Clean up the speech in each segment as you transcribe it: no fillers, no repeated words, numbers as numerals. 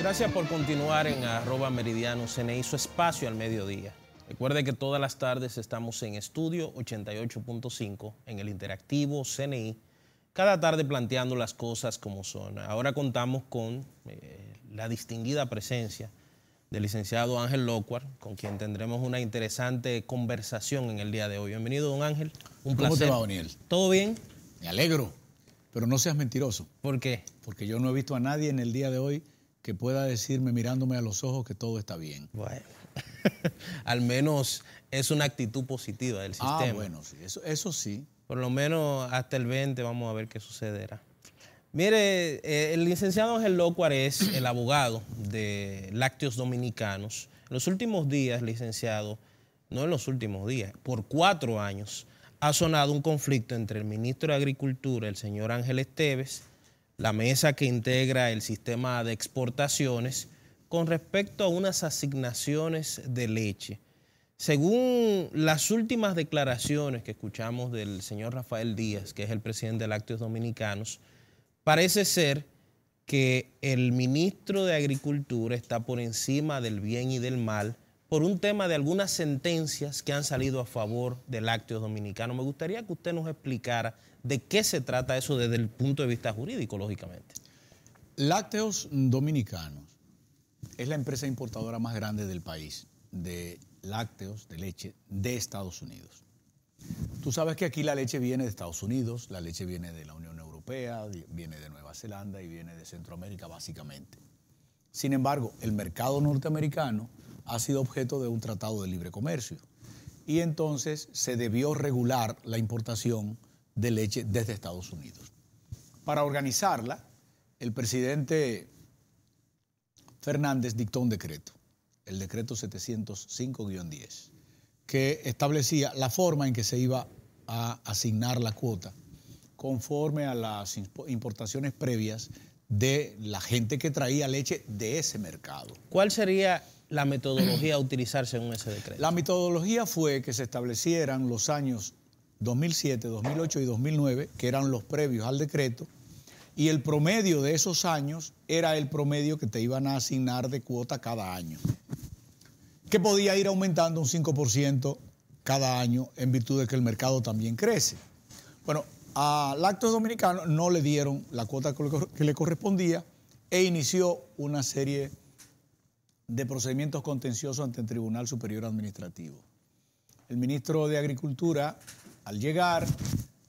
Gracias por continuar en @meridiano_CNI, su espacio al mediodía. Recuerde que todas las tardes estamos en Estudio 88.5 en el interactivo CNI, cada tarde planteando las cosas como son. Ahora contamos con la distinguida presencia del licenciado Ángel Locuar, con quien tendremos una interesante conversación en el día de hoy. Bienvenido, don Ángel. Un placer. ¿Cómo te va, Daniel? ¿Todo bien? Me alegro, pero no seas mentiroso. ¿Por qué? Porque yo no he visto a nadie en el día de hoy que pueda decirme mirándome a los ojos que todo está bien. Bueno, al menos es una actitud positiva del sistema. Ah, bueno, sí, eso sí. Por lo menos hasta el 20 vamos a ver qué sucederá. Mire, el licenciado Ángel Locuar es el abogado de Lácteos Dominicanos. En los últimos días, licenciado, no en los últimos días, por 4 años, ha sonado un conflicto entre el ministro de Agricultura, el señor Ángel Esteves, la mesa que integra el sistema de exportaciones, con respecto a unas asignaciones de leche. Según las últimas declaraciones que escuchamos del señor Rafael Díaz, que es el presidente de Lácteos Dominicanos, parece ser que el ministro de Agricultura está por encima del bien y del mal por un tema de algunas sentencias que han salido a favor de Lácteos Dominicanos. Me gustaría que usted nos explicara de qué se trata eso desde el punto de vista jurídico, lógicamente. Lácteos Dominicanos es la empresa importadora más grande del país de lácteos, de leche, de Estados Unidos. Tú sabes que aquí la leche viene de Estados Unidos, la leche viene de la Unión Europea, viene de Nueva Zelanda y viene de Centroamérica básicamente. Sin embargo, el mercado norteamericano ha sido objeto de un tratado de libre comercio y entonces se debió regular la importación de leche desde Estados Unidos. Para organizarla, el presidente Fernández dictó un decreto, el decreto 705-10, que establecía la forma en que se iba a asignar la cuota conforme a las importaciones previas de la gente que traía leche de ese mercado. ¿Cuál sería la metodología a utilizar según ese decreto? La metodología fue que se establecieran los años 2007, 2008 y 2009, que eran los previos al decreto, y el promedio de esos años era el promedio que te iban a asignar de cuota cada año, que podía ir aumentando un 5% cada año en virtud de que el mercado también crece. Bueno, a Lácteos Dominicanos no le dieron la cuota que le correspondía e inició una serie de procedimientos contenciosos ante el Tribunal Superior Administrativo. El ministro de Agricultura, al llegar,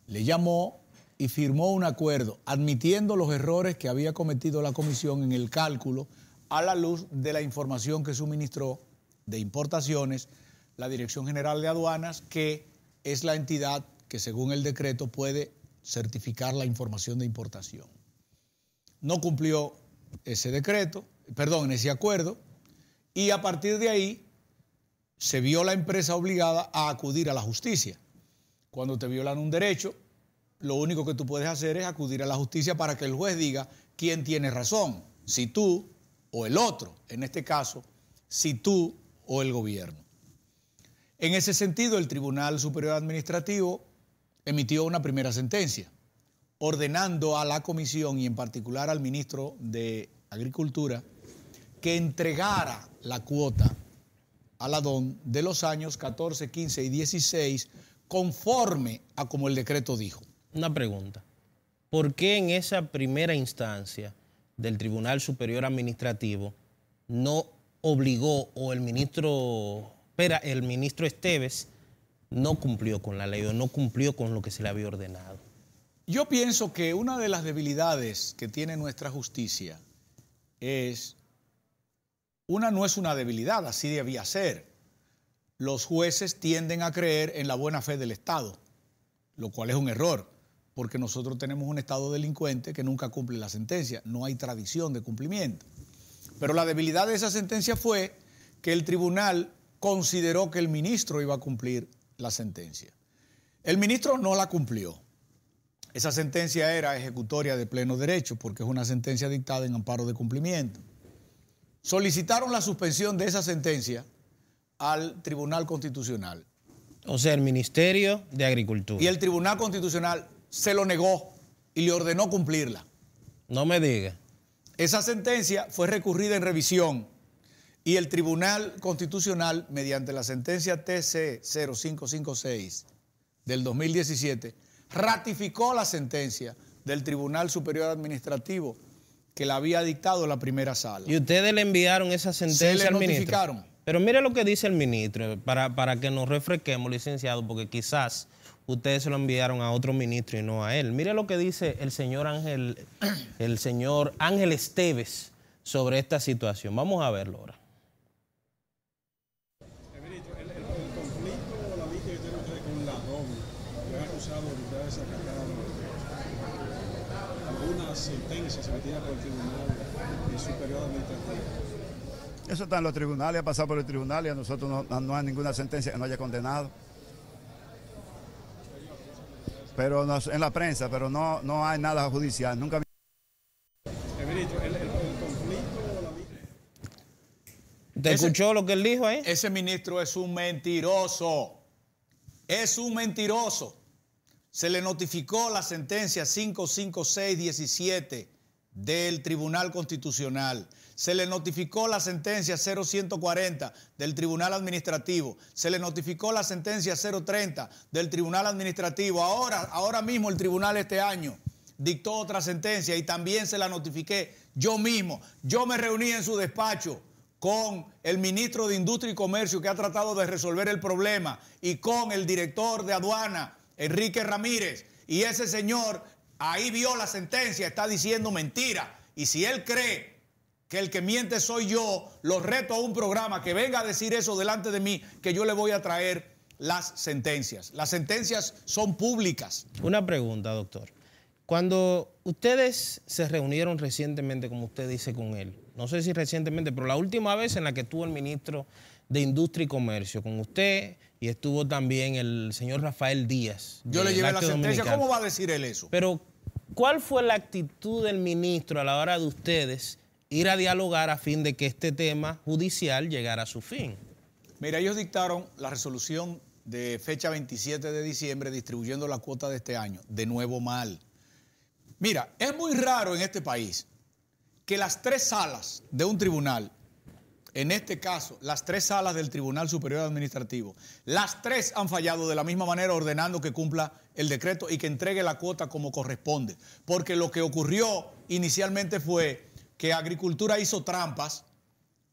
le llamó y firmó un acuerdo admitiendo los errores que había cometido la comisión en el cálculo a la luz de la información que suministró de importaciones la Dirección General de Aduanas, que es la entidad que según el decreto puede certificar la información de importación. No cumplió ese ese acuerdo, y a partir de ahí se vio la empresa obligada a acudir a la justicia. Cuando te violan un derecho, lo único que tú puedes hacer es acudir a la justicia para que el juez diga quién tiene razón, si tú o el otro, en este caso, si tú o el gobierno. En ese sentido, el Tribunal Superior Administrativo emitió una primera sentencia, ordenando a la comisión y en particular al ministro de Agricultura que entregara la cuota a la DON de los años 14, 15 y 16 conforme a como el decreto dijo. Una pregunta. ¿Por qué en esa primera instancia del Tribunal Superior Administrativo no obligó o el ministro Esteves no cumplió con la ley o no cumplió con lo que se le había ordenado? Yo pienso que una de las debilidades que tiene nuestra justicia no es una debilidad, así debía ser. Los jueces tienden a creer en la buena fe del Estado, lo cual es un error, porque nosotros tenemos un Estado delincuente que nunca cumple la sentencia, no hay tradición de cumplimiento. Pero la debilidad de esa sentencia fue que el tribunal consideró que el ministro iba a cumplir la sentencia. El ministro no la cumplió. Esa sentencia era ejecutoria de pleno derecho porque es una sentencia dictada en amparo de cumplimiento. Solicitaron la suspensión de esa sentencia al Tribunal Constitucional. O sea, el Ministerio de Agricultura. Y el Tribunal Constitucional se lo negó y le ordenó cumplirla. No me diga. Esa sentencia fue recurrida en revisión y el Tribunal Constitucional, mediante la sentencia TC 0556 del 2017, ratificó la sentencia del Tribunal Superior Administrativo que la había dictado la primera sala. ¿Y ustedes le enviaron esa sentencia al ministro? Notificaron. Pero mire lo que dice el ministro, para que nos refresquemos, licenciado, porque quizás ustedes se lo enviaron a otro ministro y no a él. Mire lo que dice el señor Ángel Esteves sobre esta situación. Vamos a verlo ahora. Ministro, el conflicto o la vista que tienen ustedes con la DOM, que han acusado de ustedes acatado algunas sentencias emitidas por el Tribunal Superior Administrativo. Eso está en los tribunales, ha pasado por el tribunal y a nosotros no hay ninguna sentencia que nos haya condenado. Pero en la prensa, pero no hay nada judicial. Nunca. Ministro, el conflicto o la vista. ¿Te escuchó lo que él dijo ahí? Ese ministro es un mentiroso. Es un mentiroso. Se le notificó la sentencia 55617 del Tribunal Constitucional. Se le notificó la sentencia 0140 del Tribunal Administrativo. Se le notificó la sentencia 030 del Tribunal Administrativo. Ahora mismo el tribunal este año dictó otra sentencia y también se la notifiqué yo mismo. Yo me reuní en su despacho con el ministro de Industria y Comercio, que ha tratado de resolver el problema, y con el director de aduana, Enrique Ramírez, y ese señor ahí vio la sentencia, está diciendo mentira. Y si él cree que el que miente soy yo, lo reto a un programa que venga a decir eso delante de mí, que yo le voy a traer las sentencias. Las sentencias son públicas. Una pregunta, doctor. Cuando ustedes se reunieron recientemente, como usted dice, con él, no sé si recientemente, pero la última vez en la que estuvo el ministro de Industria y Comercio con usted, y estuvo también el señor Rafael Díaz. Yo le llevé la sentencia. Dominicano. ¿Cómo va a decir él eso? Pero, ¿cuál fue la actitud del ministro a la hora de ustedes ir a dialogar a fin de que este tema judicial llegara a su fin? Mira, ellos dictaron la resolución de fecha 27 de diciembre distribuyendo la cuota de este año. De nuevo mal. Mira, es muy raro en este país que las tres salas de un tribunal, en este caso, las tres salas del Tribunal Superior Administrativo, las tres han fallado de la misma manera, ordenando que cumpla el decreto y que entregue la cuota como corresponde. Porque lo que ocurrió inicialmente fue que Agricultura hizo trampas,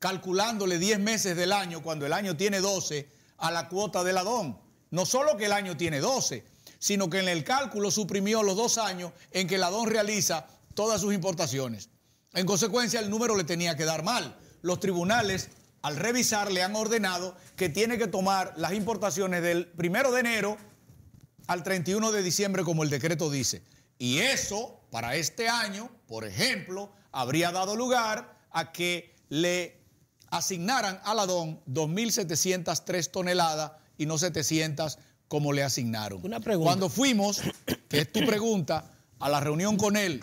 calculándole 10 meses del año, cuando el año tiene 12, a la cuota de la DOM. No solo que el año tiene 12, sino que en el cálculo suprimió los 2 años en que la DOM realiza todas sus importaciones. En consecuencia, el número le tenía que dar mal. Los tribunales, al revisar, le han ordenado que tiene que tomar las importaciones del 1 de enero al 31 de diciembre, como el decreto dice. Y eso, para este año, por ejemplo, habría dado lugar a que le asignaran a la DOM 2.703 toneladas y no 700 como le asignaron. Una pregunta. Cuando fuimos, que es tu pregunta, a la reunión con él,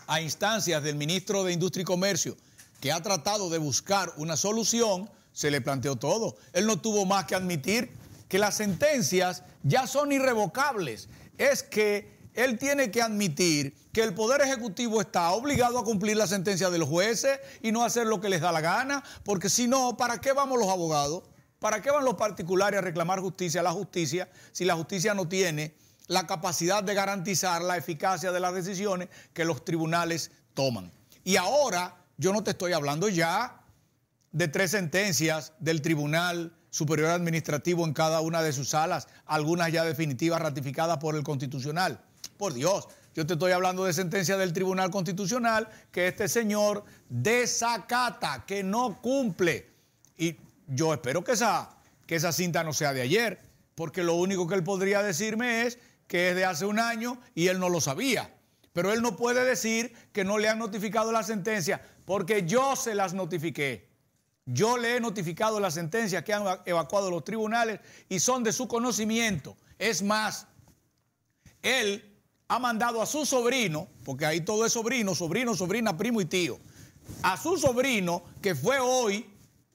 a instancias del ministro de Industria y Comercio, que ha tratado de buscar una solución, se le planteó todo. Él no tuvo más que admitir que las sentencias ya son irrevocables. Es que él tiene que admitir que el Poder Ejecutivo está obligado a cumplir la sentencia de los jueces y no hacer lo que les da la gana, porque si no, ¿para qué vamos los abogados? ¿Para qué van los particulares a reclamar justicia a la justicia si la justicia no tiene la capacidad de garantizar la eficacia de las decisiones que los tribunales toman? Y ahora yo no te estoy hablando ya de 3 sentencias del Tribunal Superior Administrativo en cada una de sus salas, algunas ya definitivas ratificadas por el Constitucional. Por Dios, yo te estoy hablando de sentencia del Tribunal Constitucional que este señor desacata, que no cumple. Y yo espero que esa cinta no sea de ayer, porque lo único que él podría decirme es que es de hace un año y él no lo sabía. Pero él no puede decir que no le han notificado la sentencia, porque yo se las notifiqué. Yo le he notificado las sentencias que han evacuado los tribunales y son de su conocimiento. Es más, él ha mandado a su sobrino, porque ahí todo es sobrino, sobrina, primo y tío, a su sobrino, que fue hoy.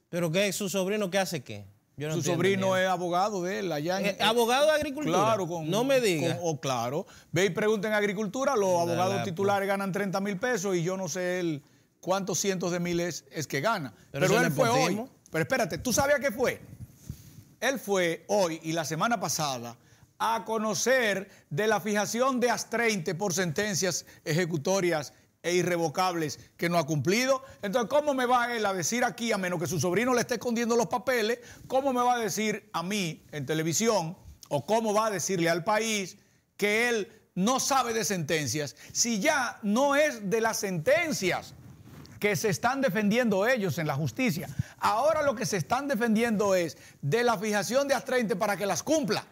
¿Pero qué? ¿Su sobrino qué hace qué? Yo no Su entiendo sobrino ni es abogado de él allá en... abogado de agricultura. Claro, no me diga. Claro. Ve y pregunta en agricultura, los abogados la titulares ganan 30,000 pesos y yo no sé él cuántos cientos de miles es que gana. Pero Pero eso él es fue hoy. nepotismo. Pero espérate, ¿tú sabías qué fue? Él fue hoy y la semana pasada a conocer de la fijación de AS-30 por sentencias ejecutorias e irrevocables que no ha cumplido. Entonces, ¿cómo me va él a decir aquí, a menos que su sobrino le esté escondiendo los papeles, cómo me va a decir a mí en televisión o cómo va a decirle al país que él no sabe de sentencias si ya no es de las sentencias que se están defendiendo ellos en la justicia? Ahora lo que se están defendiendo es de la fijación de AS-30 para que las cumpla.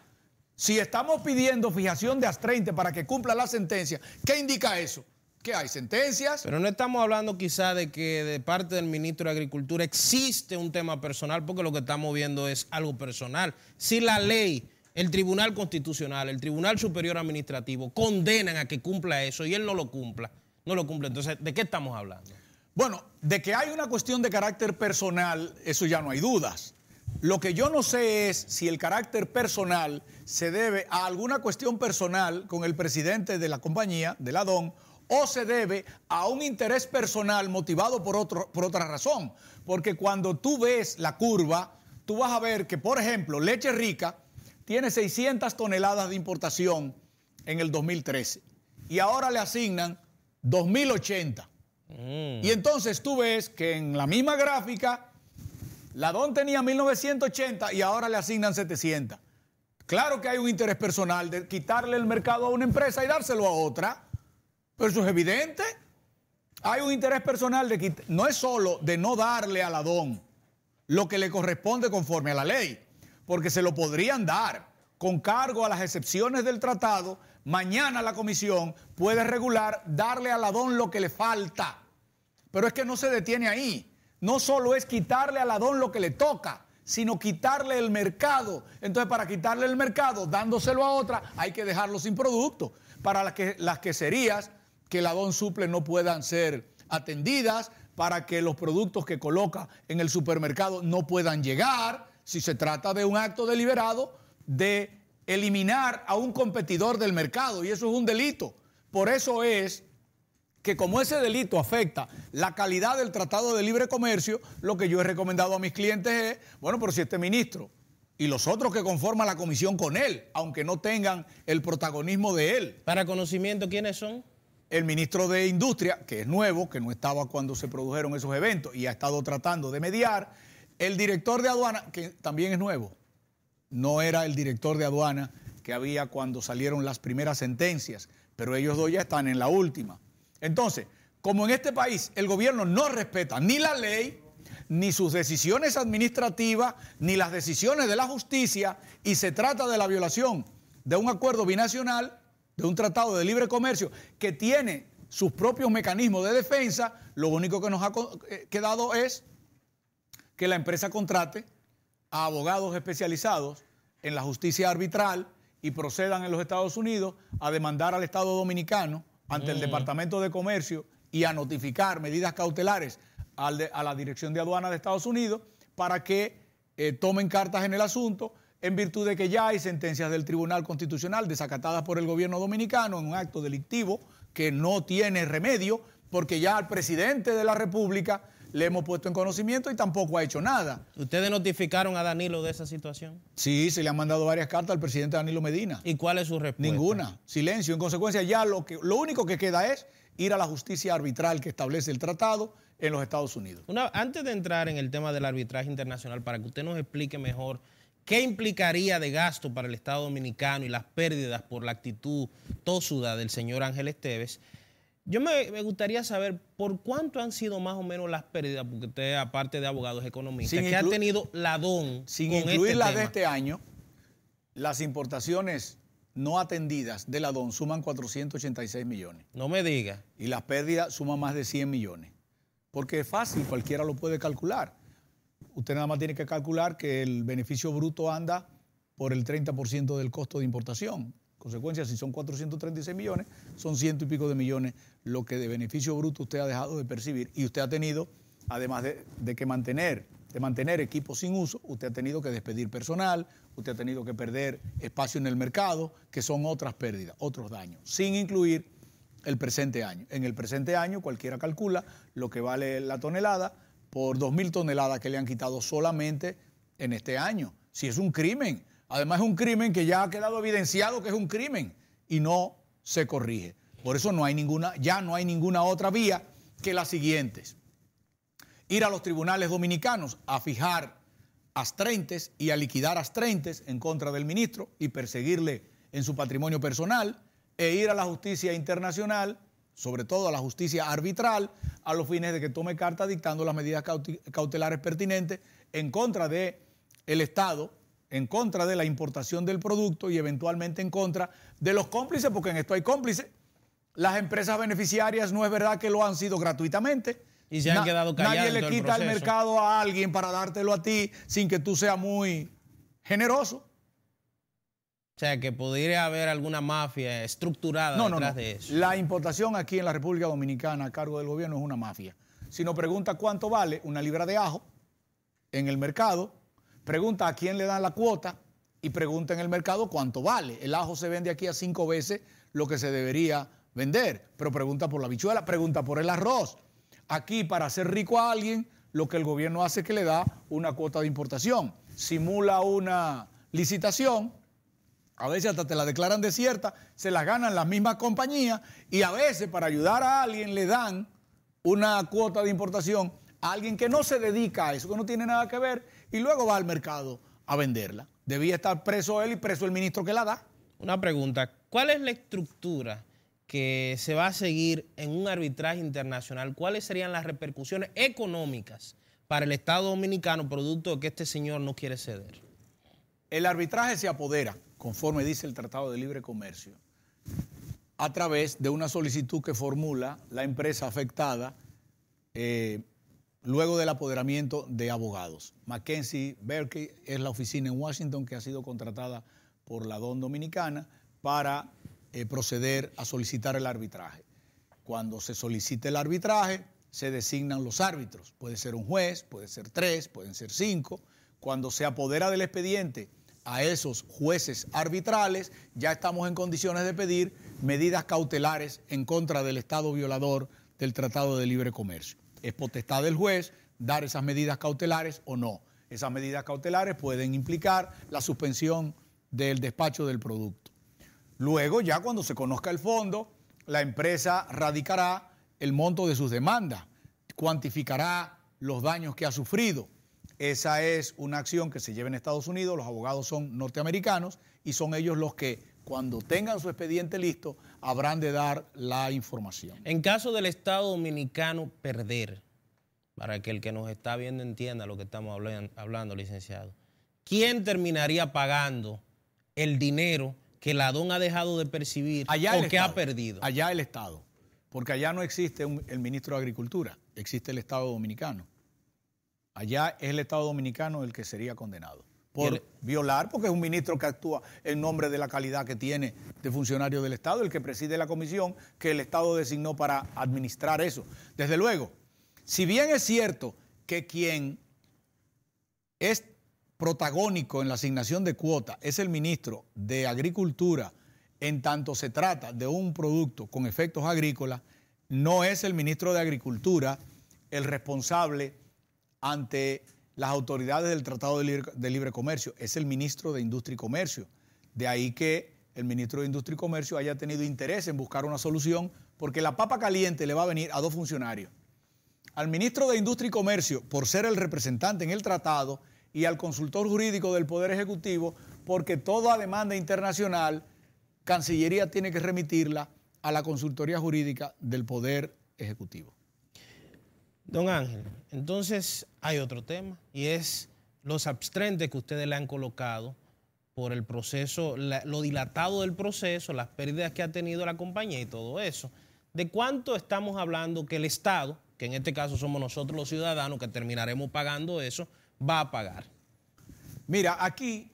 Si estamos pidiendo fijación de AS-30 para que cumpla la sentencia, ¿qué indica eso? ¿Que hay sentencias? Pero no estamos hablando quizá de que de parte del ministro de Agricultura existe un tema personal, porque lo que estamos viendo es algo personal. Si la ley, el Tribunal Constitucional, el Tribunal Superior Administrativo condenan a que cumpla eso y él no lo cumple, entonces, ¿de qué estamos hablando? Bueno, de que hay una cuestión de carácter personal, eso ya no hay dudas. Lo que yo no sé es si el carácter personal se debe a alguna cuestión personal con el presidente de la compañía, de la DON, o se debe a un interés personal motivado por otra razón. Porque cuando tú ves la curva, tú vas a ver que, por ejemplo, Leche Rica tiene 600 toneladas de importación en el 2013 y ahora le asignan 2.080. Y entonces tú ves que en la misma gráfica, la DON tenía 1.980 y ahora le asignan 700. Claro que hay un interés personal de quitarle el mercado a una empresa y dárselo a otra. Pero eso es evidente. Hay un interés personal de no es solo de no darle a la DON lo que le corresponde conforme a la ley, porque se lo podrían dar con cargo a las excepciones del tratado. Mañana la comisión puede regular darle a la DON lo que le falta. Pero es que no se detiene ahí. No solo es quitarle a la DON lo que le toca, sino quitarle el mercado. Entonces, para quitarle el mercado, dándoselo a otra, hay que dejarlo sin producto. Para las queserías que la DON suple no puedan ser atendidas, para que los productos que coloca en el supermercado no puedan llegar, si se trata de un acto deliberado de eliminar a un competidor del mercado, y eso es un delito. Por eso es que como ese delito afecta la calidad del Tratado de Libre Comercio, lo que yo he recomendado a mis clientes es, bueno, pero si este ministro y los otros que conforman la comisión con él, aunque no tengan el protagonismo de él. Para conocimiento, ¿quiénes son? El ministro de Industria, que es nuevo, que no estaba cuando se produjeron esos eventos y ha estado tratando de mediar. El director de aduana, que también es nuevo. No era el director de aduana que había cuando salieron las primeras sentencias, pero ellos dos ya están en la última. Entonces, como en este país el gobierno no respeta ni la ley, ni sus decisiones administrativas, ni las decisiones de la justicia, y se trata de la violación de un acuerdo binacional, de un tratado de libre comercio que tiene sus propios mecanismos de defensa, lo único que nos ha quedado es que la empresa contrate a abogados especializados en la justicia arbitral y procedan en los Estados Unidos a demandar al Estado Dominicano ante el Departamento de Comercio y a notificar medidas cautelares a la Dirección de Aduana de Estados Unidos para que tomen cartas en el asunto, en virtud de que ya hay sentencias del Tribunal Constitucional desacatadas por el gobierno dominicano en un acto delictivo que no tiene remedio, porque ya al presidente de la República le hemos puesto en conocimiento y tampoco ha hecho nada. ¿Ustedes notificaron a Danilo de esa situación? Sí, se le han mandado varias cartas al presidente Danilo Medina. ¿Y cuál es su respuesta? Ninguna, silencio. En consecuencia, ya lo único que queda es ir a la justicia arbitral que establece el tratado en los Estados Unidos. Antes de entrar en el tema del arbitraje internacional, para que usted nos explique mejor qué implicaría de gasto para el Estado Dominicano y las pérdidas por la actitud tosuda del señor Ángel Esteves, yo me gustaría saber por cuánto han sido más o menos las pérdidas, porque usted, aparte de abogados economistas, que ha tenido la DON sin con incluir las tema. de este año, las importaciones no atendidas de la DON suman 486 millones. No me diga. Y las pérdidas suman más de 100 millones. Porque es fácil, cualquiera lo puede calcular. Usted nada más tiene que calcular que el beneficio bruto anda por el 30% del costo de importación. En consecuencia, si son 436 millones, son 100 y pico de millones lo que de beneficio bruto usted ha dejado de percibir. Y usted ha tenido, además de que mantener de mantener equipos sin uso, usted ha tenido que despedir personal, usted ha tenido que perder espacio en el mercado, que son otras pérdidas, otros daños, sin incluir el presente año. En el presente año cualquiera calcula lo que vale la tonelada por 2.000 toneladas que le han quitado solamente en este año. Si es un crimen, además es un crimen que ya ha quedado evidenciado que es un crimen y no se corrige. Por eso ya no hay ninguna otra vía que las siguientes. Ir a los tribunales dominicanos a fijar astrentes y a liquidar astrentes en contra del ministro y perseguirle en su patrimonio personal, e ir a la justicia internacional, sobre todo a la justicia arbitral, a los fines de que tome carta dictando las medidas cautelares pertinentes en contra del Estado, en contra de la importación del producto y eventualmente en contra de los cómplices, porque en esto hay cómplices. Las empresas beneficiarias no es verdad que lo han sido gratuitamente. Y se han quedado callados. Nadie le quita el mercado a alguien para dártelo a ti sin que tú seas muy generoso. O sea, que podría haber alguna mafia estructurada detrás de eso. La importación aquí en la República Dominicana a cargo del gobierno es una mafia. Si nos pregunta cuánto vale una libra de ajo en el mercado, pregunta a quién le dan la cuota y pregunta en el mercado cuánto vale. El ajo se vende aquí a 5 veces lo que se debería vender, pero pregunta por la habichuela, pregunta por el arroz. Aquí, para hacer rico a alguien, lo que el gobierno hace es que le da una cuota de importación. Simula una licitación, a veces hasta te la declaran desierta, se la ganan las mismas compañías y a veces para ayudar a alguien le dan una cuota de importación a alguien que no se dedica a eso, que no tiene nada que ver, y luego va al mercado a venderla. Debía estar preso él y preso el ministro que la da. Una pregunta, ¿cuál es la estructura que se va a seguir en un arbitraje internacional? ¿Cuáles serían las repercusiones económicas para el Estado Dominicano producto de que este señor no quiere ceder? El arbitraje se apodera, conforme dice el Tratado de Libre Comercio, a través de una solicitud que formula la empresa afectada luego del apoderamiento de abogados. Mackenzie Berkey es la oficina en Washington que ha sido contratada por la DON Dominicana para proceder a solicitar el arbitraje. Cuando se solicite el arbitraje, se designan los árbitros. Puede ser un juez, puede ser 3, pueden ser 5. Cuando se apodera del expediente a esos jueces arbitrales, ya estamos en condiciones de pedir medidas cautelares en contra del Estado violador del Tratado de Libre Comercio. Es potestad del juez dar esas medidas cautelares o no. Esas medidas cautelares pueden implicar la suspensión del despacho del producto. Luego, ya cuando se conozca el fondo, la empresa radicará el monto de sus demandas, cuantificará los daños que ha sufrido. Esa es una acción que se lleva en Estados Unidos, los abogados son norteamericanos y son ellos los que, cuando tengan su expediente listo, habrán de dar la información. En caso del Estado Dominicano perder, para que el que nos está viendo entienda lo que estamos hablando, licenciado, ¿quién terminaría pagando el dinero que la DON ha dejado de percibir o que ha perdido? Allá el Estado, porque allá no existe el ministro de Agricultura, existe el Estado Dominicano. Allá es el Estado Dominicano el que sería condenado por violar, porque es un ministro que actúa en nombre de la calidad que tiene de funcionario del Estado, el que preside la comisión que el Estado designó para administrar eso. Desde luego, si bien es cierto que quien es protagónico en la asignación de cuota es el ministro de Agricultura, en tanto se trata de un producto con efectos agrícolas, no es el ministro de Agricultura el responsable ante las autoridades del Tratado de Libre Comercio, es el ministro de Industria y Comercio. De ahí que el ministro de Industria y Comercio haya tenido interés en buscar una solución, porque la papa caliente le va a venir a 2 funcionarios. Al ministro de Industria y Comercio, por ser el representante en el tratado, y al consultor jurídico del Poder Ejecutivo, porque toda demanda internacional, Cancillería tiene que remitirla a la consultoría jurídica del Poder Ejecutivo. Don Ángel, entonces hay otro tema y es los abstrentes que ustedes le han colocado por el proceso, lo dilatado del proceso, las pérdidas que ha tenido la compañía y todo eso. ¿De cuánto estamos hablando que el Estado, que en este caso somos nosotros los ciudadanos que terminaremos pagando eso, va a pagar? Mira, aquí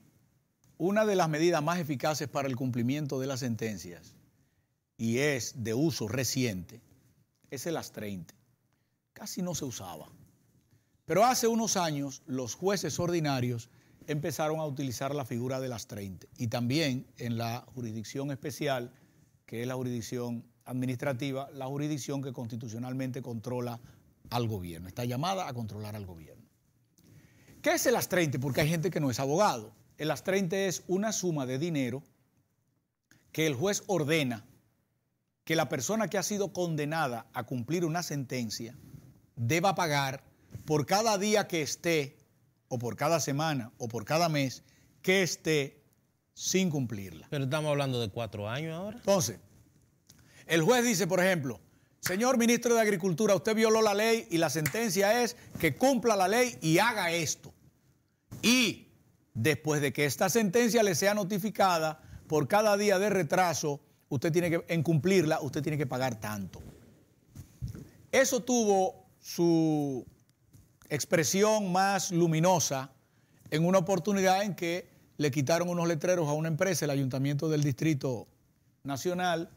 una de las medidas más eficaces para el cumplimiento de las sentencias, y es de uso reciente, es el astrente. Casi no se usaba, Pero hace unos años los jueces ordinarios empezaron a utilizar la figura de las 30 y también en la jurisdicción especial, que es la jurisdicción administrativa, la jurisdicción que constitucionalmente controla al gobierno, está llamada a controlar al gobierno. ¿Qué es el as 30? Porque hay gente que no es abogado. El as 30 es una suma de dinero que el juez ordena que la persona que ha sido condenada a cumplir una sentencia deba pagar por cada día que esté, o por cada semana, o por cada mes que esté sin cumplirla. Pero estamos hablando de 4 años ahora. Entonces, el juez dice, por ejemplo, señor ministro de Agricultura, usted violó la ley y la sentencia es que cumpla la ley y haga esto. Y después de que esta sentencia le sea notificada, por cada día de retraso, usted tiene que, en cumplirla, usted tiene que pagar tanto. Eso tuvo su expresión más luminosa en una oportunidad en que le quitaron unos letreros a una empresa, el Ayuntamiento del Distrito Nacional,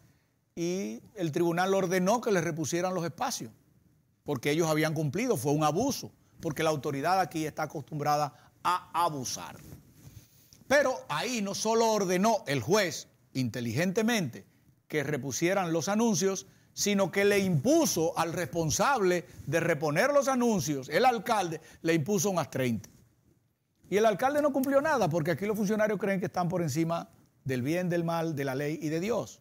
y el tribunal ordenó que le repusieran los espacios, porque ellos habían cumplido, fue un abuso, porque la autoridad aquí está acostumbrada a abusar. Pero ahí no solo ordenó el juez inteligentemente que repusieran los anuncios, sino que le impuso al responsable de reponer los anuncios, el alcalde, le impuso un as 30. Y el alcalde no cumplió nada, porque aquí los funcionarios creen que están por encima del bien, del mal, de la ley y de Dios.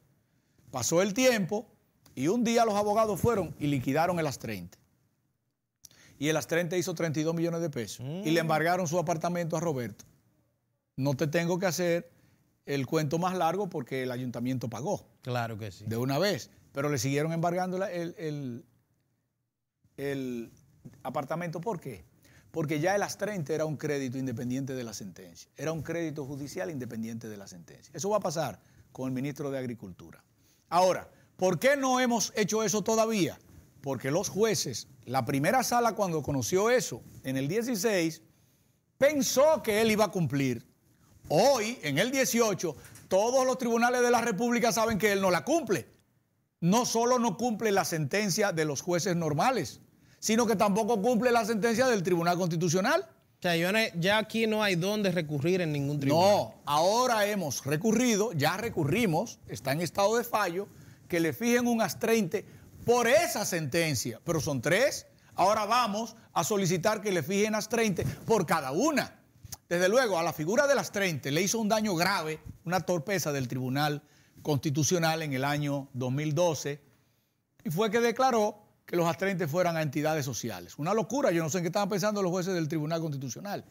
Pasó el tiempo y un día los abogados fueron y liquidaron el as 30. Y el as 30 hizo 32 millones de pesos. Y le embargaron su apartamento a Roberto. No te tengo que hacer el cuento más largo porque el ayuntamiento pagó. Claro que sí. De una vez. Pero le siguieron embargando el apartamento. ¿Por qué? Porque ya el as 30 era un crédito independiente de la sentencia. Era un crédito judicial independiente de la sentencia. Eso va a pasar con el ministro de Agricultura. Ahora, ¿por qué no hemos hecho eso todavía? Porque los jueces, la primera sala cuando conoció eso, en el 16, pensó que él iba a cumplir. Hoy, en el 18, todos los tribunales de la República saben que él no la cumple. No solo no cumple la sentencia de los jueces normales, sino que tampoco cumple la sentencia del Tribunal Constitucional. O sea, ya aquí no hay dónde recurrir en ningún tribunal. No, ahora hemos recurrido, ya recurrimos, está en estado de fallo, que le fijen un as 30 por esa sentencia, pero son 3. Ahora vamos a solicitar que le fijen as 30 por cada una. Desde luego, a la figura de las 30 le hizo un daño grave, una torpeza del Tribunal Constitucional en el año 2012, y fue que declaró que los as 30 fueran a entidades sociales. Una locura, yo no sé en qué estaban pensando los jueces del Tribunal Constitucional.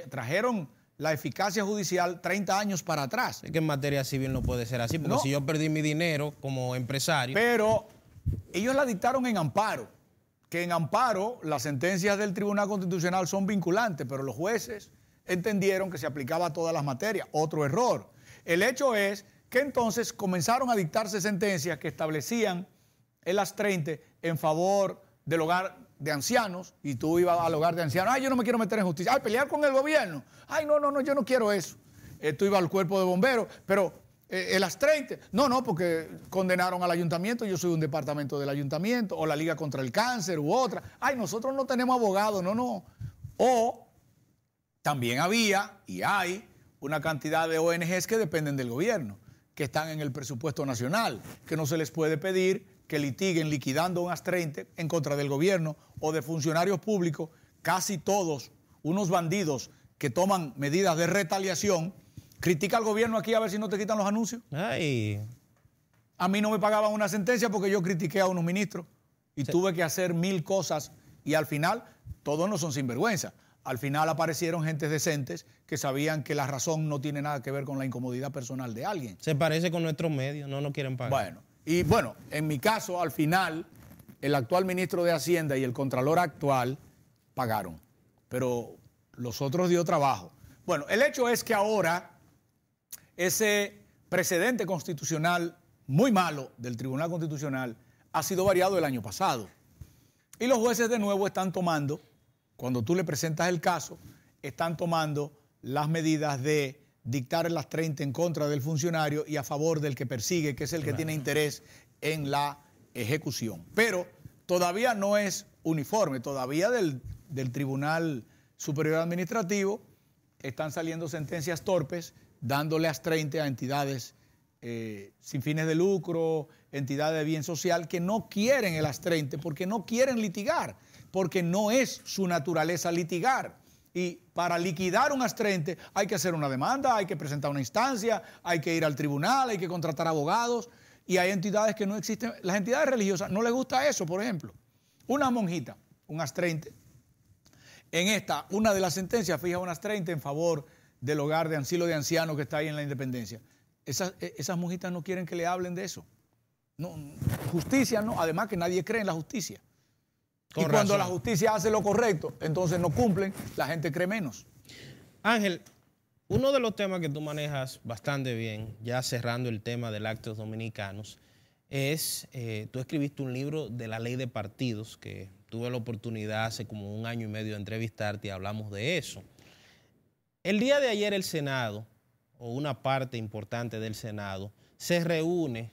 Trajeron la eficacia judicial 30 años para atrás. Es que en materia civil no puede ser así, porque no. Si yo perdí mi dinero como empresario... Pero ellos la dictaron en amparo, que en amparo las sentencias del Tribunal Constitucional son vinculantes, pero los jueces entendieron que se aplicaba a todas las materias. Otro error. El hecho es que entonces comenzaron a dictarse sentencias que establecían el as 30 en favor del hogar de ancianos, y tú ibas al hogar de ancianos, ay, yo no me quiero meter en justicia, ay, pelear con el gobierno, ay, no, yo no quiero eso. Tú ibas al cuerpo de bomberos, pero el as 30, no, porque condenaron al ayuntamiento, yo soy un departamento del ayuntamiento, o la Liga contra el Cáncer u otra, ay, nosotros no tenemos abogados, no. O también había y hay una cantidad de ONGs que dependen del gobierno, que están en el presupuesto nacional, que no se les puede pedir que litiguen liquidando un as 30 en contra del gobierno o de funcionarios públicos, casi todos unos bandidos que toman medidas de retaliación. Critica al gobierno aquí a ver si no te quitan los anuncios. Ay. A mí no me pagaban una sentencia porque yo critiqué a unos ministros y tuve que hacer 1000 cosas y al final todos no son sinvergüenza. Al final aparecieron gentes decentes que sabían que la razón no tiene nada que ver con la incomodidad personal de alguien. Se parece con nuestros medios, no nos quieren pagar. Bueno, en mi caso, al final, el actual ministro de Hacienda y el contralor actual pagaron, pero los otros dio trabajo. Bueno, el hecho es que ahora ese precedente constitucional muy malo del Tribunal Constitucional ha sido variado el año pasado. Y los jueces de nuevo están tomando, cuando tú le presentas el caso, están tomando las medidas de dictar el as 30 en contra del funcionario y a favor del que persigue, que es el que tiene interés en la ejecución. Pero todavía no es uniforme. Todavía del Tribunal Superior Administrativo están saliendo sentencias torpes, dándole as 30 a entidades sin fines de lucro, entidades de bien social, que no quieren el as 30 porque no quieren litigar, porque no es su naturaleza litigar. Y para liquidar un as 30 hay que hacer una demanda, hay que presentar una instancia, hay que ir al tribunal, hay que contratar abogados, y hay entidades que no existen. Las entidades religiosas no les gusta eso, por ejemplo. Una monjita, un as 30, en esta, una de las sentencias fija un as 30 en favor del hogar de asilo de ancianos que está ahí en la Independencia. Esas monjitas no quieren que le hablen de eso. No, justicia no, además que nadie cree en la justicia. Y cuando la justicia hace lo correcto, entonces no cumplen, la gente cree menos. Ángel, uno de los temas que tú manejas bastante bien, ya cerrando el tema de Lácteos Dominicanos, es, tú escribiste un libro de la ley de partidos, que tuve la oportunidad hace como 1 año y medio de entrevistarte y hablamos de eso. El día de ayer el Senado, o una parte importante del Senado, se reúne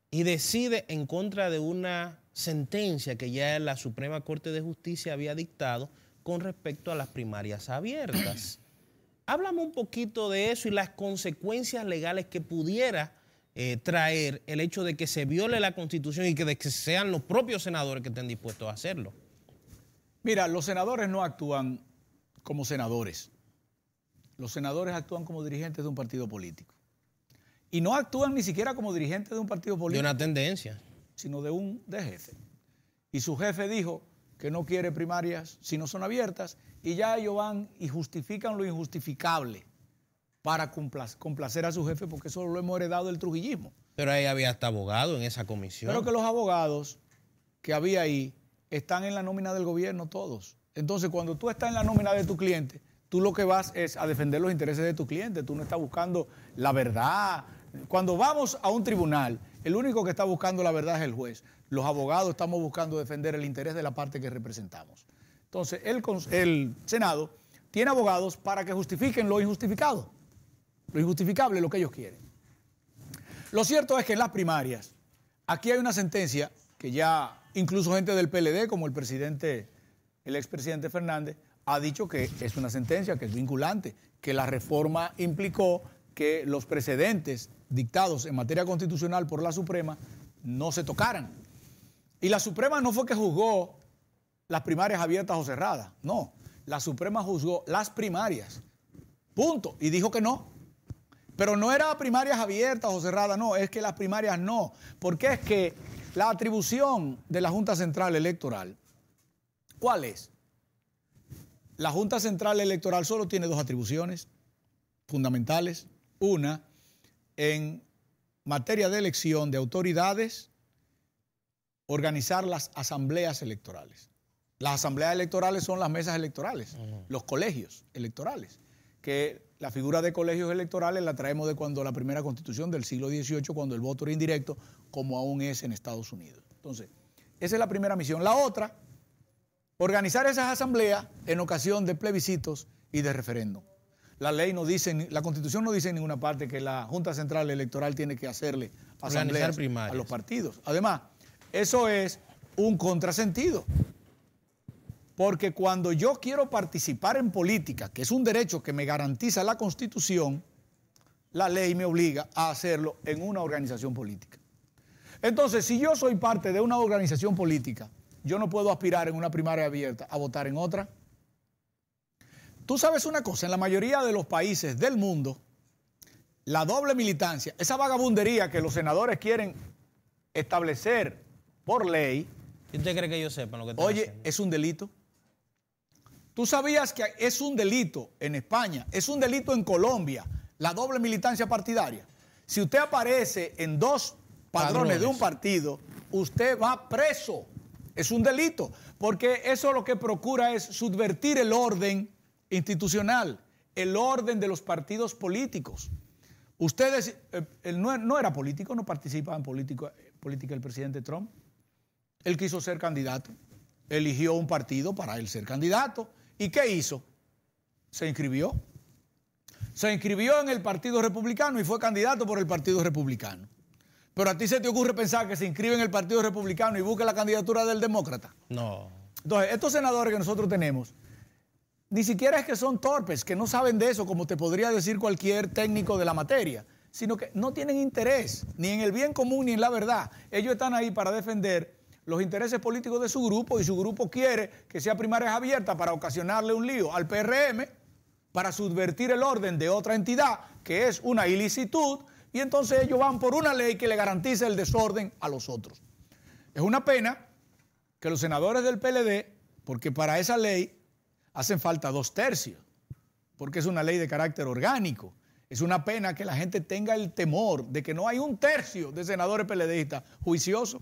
y decide en contra de una sentencia que ya la Suprema Corte de Justicia había dictado con respecto a las primarias abiertas. Háblame un poquito de eso y las consecuencias legales que pudiera traer el hecho de que se viole la Constitución y de que sean los propios senadores que estén dispuestos a hacerlo. Mira, los senadores no actúan como senadores. Los senadores actúan como dirigentes de un partido político. Y no actúan ni siquiera como dirigentes de un partido político. De una tendencia. Sino de jefe. Y su jefe dijo que no quiere primarias si no son abiertas, y ya ellos van y justifican lo injustificable para complacer a su jefe, porque eso lo hemos heredado del trujillismo. Pero ahí había hasta abogado en esa comisión. Pero que los abogados que había ahí están en la nómina del gobierno todos. Entonces, cuando tú estás en la nómina de tu cliente, tú lo que vas es a defender los intereses de tu cliente, tú no estás buscando la verdad. Cuando vamos a un tribunal, el único que está buscando la verdad es el juez. Los abogados estamos buscando defender el interés de la parte que representamos. Entonces, el Senado tiene abogados para que justifiquen lo injustificado, lo injustificable, lo que ellos quieren. Lo cierto es que en las primarias, aquí hay una sentencia que ya incluso gente del PLD, como el expresidente Fernández, ha dicho que es una sentencia que es vinculante, que la reforma implicó que los precedentes dictados en materia constitucional por la Suprema no se tocaran. Y la Suprema no fue que juzgó las primarias abiertas o cerradas, no. La Suprema juzgó las primarias, punto, y dijo que no. Pero no era primarias abiertas o cerradas, no, es que las primarias no. Porque es que la atribución de la Junta Central Electoral, ¿cuál es? La Junta Central Electoral solo tiene 2 atribuciones fundamentales. Una, en materia de elección de autoridades, organizar las asambleas electorales. Las asambleas electorales son las mesas electorales, los colegios electorales, que la figura de colegios electorales la traemos de cuando la primera constitución del siglo XVIII, cuando el voto era indirecto, como aún es en Estados Unidos. Entonces, esa es la primera misión. La otra, organizar esas asambleas en ocasión de plebiscitos y de referéndum. La ley no dice, la Constitución no dice en ninguna parte que la Junta Central Electoral tiene que hacerle asambleas a los partidos. Además, eso es un contrasentido. Porque cuando yo quiero participar en política, que es un derecho que me garantiza la Constitución, la ley me obliga a hacerlo en una organización política. Entonces, si yo soy parte de una organización política, yo no puedo aspirar en una primaria abierta a votar en otra. Tú sabes una cosa, en la mayoría de los países del mundo, la doble militancia, esa vagabundería que los senadores quieren establecer por ley. ¿Y usted cree que ellos sepan lo que están haciendo? Es un delito. Tú sabías que es un delito en España, es un delito en Colombia, la doble militancia partidaria. Si usted aparece en 2 padrones de un partido, usted va preso. Es un delito, porque eso lo que procura es subvertir el orden institucional, el orden de los partidos políticos. Ustedes, no era político, no participaba en política el presidente Trump. Él quiso ser candidato, eligió un partido para él ser candidato. ¿Y qué hizo? Se inscribió. Se inscribió en el Partido Republicano y fue candidato por el Partido Republicano. Pero a ti se te ocurre pensar que se inscribe en el Partido Republicano y busque la candidatura del demócrata. No. Entonces, estos senadores que nosotros tenemos, ni siquiera es que son torpes, que no saben de eso, como te podría decir cualquier técnico de la materia, sino que no tienen interés ni en el bien común ni en la verdad. Ellos están ahí para defender los intereses políticos de su grupo y su grupo quiere que sea primarias abiertas para ocasionarle un lío al PRM, para subvertir el orden de otra entidad, que es una ilicitud, y entonces ellos van por una ley que le garantice el desorden a los otros. Es una pena que los senadores del PLD, porque para esa ley hacen falta 2/3, porque es una ley de carácter orgánico. Es una pena que la gente tenga el temor de que no hay 1/3 de senadores PLDistas juiciosos.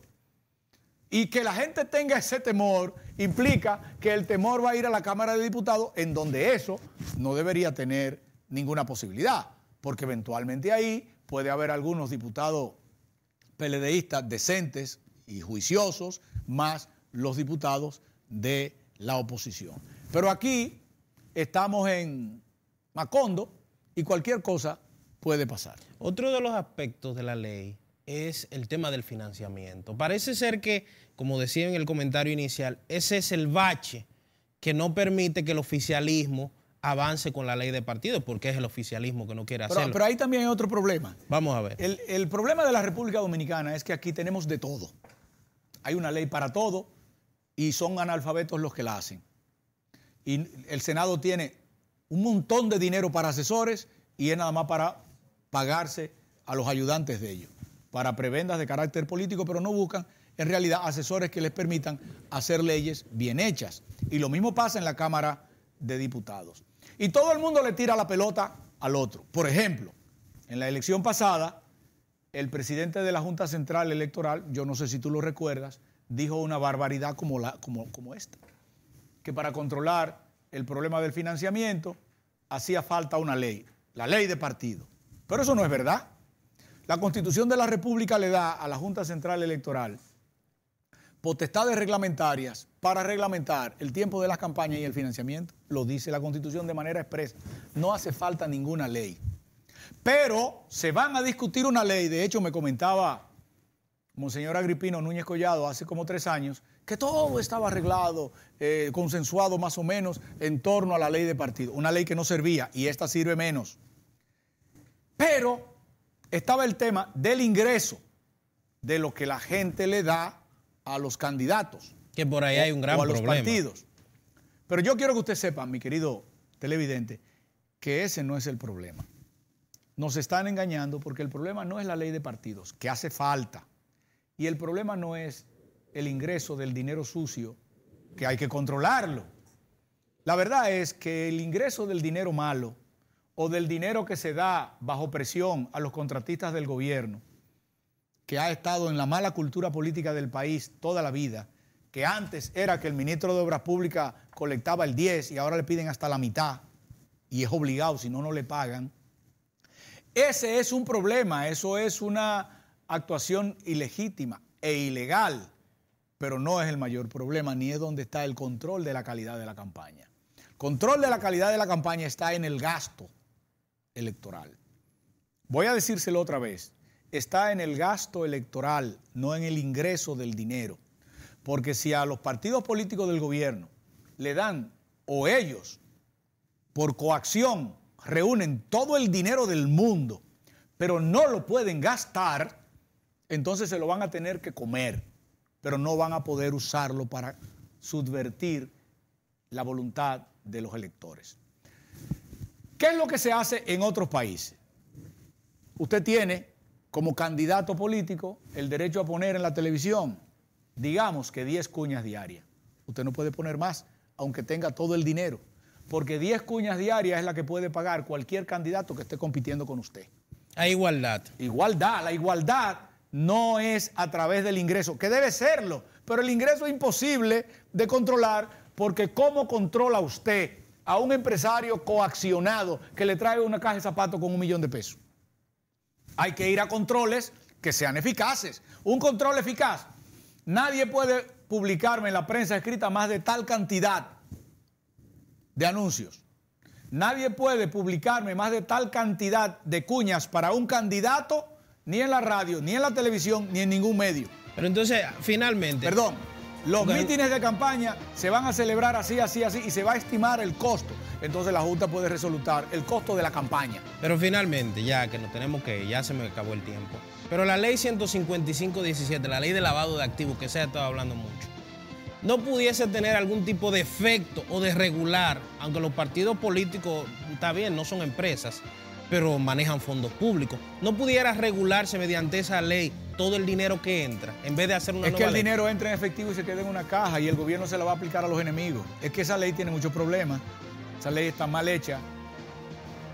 Y que la gente tenga ese temor implica que el temor va a ir a la Cámara de Diputados, en donde eso no debería tener ninguna posibilidad, porque eventualmente ahí puede haber algunos diputados PLDistas decentes y juiciosos, más los diputados de la oposición. Pero aquí estamos en Macondo y cualquier cosa puede pasar. Otro de los aspectos de la ley es el tema del financiamiento. Parece ser que, como decía en el comentario inicial, ese es el bache que no permite que el oficialismo avance con la ley de partidos, porque es el oficialismo que no quiere hacerlo. Pero ahí también hay otro problema. Vamos a ver. El problema de la República Dominicana es que aquí tenemos de todo. Hay una ley para todo y son analfabetos los que la hacen. Y el Senado tiene un montón de dinero para asesores y es nada más para pagarse a los ayudantes de ellos, para prebendas de carácter político, pero no buscan en realidad asesores que les permitan hacer leyes bien hechas. Y lo mismo pasa en la Cámara de Diputados. Y todo el mundo le tira la pelota al otro. Por ejemplo, en la elección pasada, el presidente de la Junta Central Electoral, yo no sé si tú lo recuerdas, dijo una barbaridad como esta, que para controlar el problema del financiamiento hacía falta una ley, la ley de partido. Pero eso no es verdad. La Constitución de la República le da a la Junta Central Electoral potestades reglamentarias para reglamentar el tiempo de las campañas y el financiamiento. Lo dice la Constitución de manera expresa. No hace falta ninguna ley. Pero se van a discutir una ley. De hecho, me comentaba Monseñor Agripino Núñez Collado hace como 3 años que todo estaba arreglado, consensuado más o menos en torno a la ley de partido. Una ley que no servía y esta sirve menos. Pero estaba el tema del ingreso, de lo que la gente le da a los candidatos. Que por ahí hay un gran problema. O a los partidos. Pero yo quiero que usted sepa, mi querido televidente, que ese no es el problema. Nos están engañando porque el problema no es la ley de partidos, que hace falta. Y el problema no es el ingreso del dinero sucio, que hay que controlarlo. La verdad es que el ingreso del dinero malo o del dinero que se da bajo presión a los contratistas del gobierno, que ha estado en la mala cultura política del país toda la vida, que antes era que el ministro de Obras Públicas colectaba el 10 y ahora le piden hasta la mitad y es obligado, si no, no le pagan. Ese es un problema, eso es una actuación ilegítima e ilegal, pero no es el mayor problema, ni es donde está el control de la calidad de la campaña. El control de la calidad de la campaña está en el gasto electoral. Voy a decírselo otra vez. Está en el gasto electoral, no en el ingreso del dinero. Porque si a los partidos políticos del gobierno le dan, o ellos, por coacción, reúnen todo el dinero del mundo, pero no lo pueden gastar, entonces se lo van a tener que comer, pero no van a poder usarlo para subvertir la voluntad de los electores. ¿Qué es lo que se hace en otros países? Usted tiene como candidato político el derecho a poner en la televisión, digamos que 10 cuñas diarias. Usted no puede poner más, aunque tenga todo el dinero, porque 10 cuñas diarias es la que puede pagar cualquier candidato que esté compitiendo con usted. Hay igualdad. Igualdad. La igualdad no es a través del ingreso, que debe serlo, pero el ingreso es imposible de controlar, porque ¿cómo controla usted a un empresario coaccionado que le trae una caja de zapatos con $1 millón de pesos? Hay que ir a controles que sean eficaces. Un control eficaz. Nadie puede publicarme en la prensa escrita más de tal cantidad de anuncios. Nadie puede publicarme más de tal cantidad de cuñas para un candidato, ni en la radio, ni en la televisión, ni en ningún medio. Pero entonces, finalmente... Perdón, Los mítines de campaña se van a celebrar así, así, así, y se va a estimar el costo. Entonces la Junta puede resolutar el costo de la campaña. Pero finalmente, ya que nos tenemos que ir, ya se me acabó el tiempo. Pero la ley 155-17, la ley de lavado de activos, que se ha estado hablando mucho, no pudiese tener algún tipo de efecto o de regular, aunque los partidos políticos, está bien, no son empresas, pero manejan fondos públicos. ¿No pudiera regularse mediante esa ley todo el dinero que entra, en vez de hacer una nueva ley? Es que el dinero entra en efectivo y se queda en una caja y el gobierno se la va a aplicar a los enemigos. Es que esa ley tiene muchos problemas. Esa ley está mal hecha.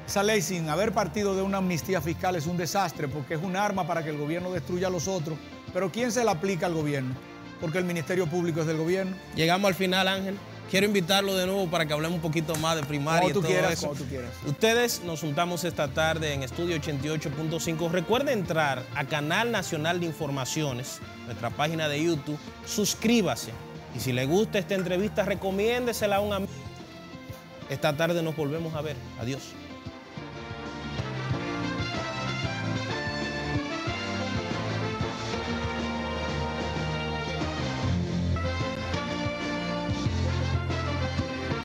Esa ley, sin haber partido de una amnistía fiscal, es un desastre porque es un arma para que el gobierno destruya a los otros. Pero ¿quién se la aplica al gobierno? Porque el Ministerio Público es del gobierno. Llegamos al final, Ángel. Quiero invitarlo de nuevo para que hablemos un poquito más de primaria y todo eso. Como tú quieras. Ustedes nos juntamos esta tarde en Estudio 88.5. Recuerde entrar a Canal Nacional de Informaciones, nuestra página de YouTube. Suscríbase. Y si le gusta esta entrevista, recomiéndesela a un amigo. Esta tarde nos volvemos a ver. Adiós.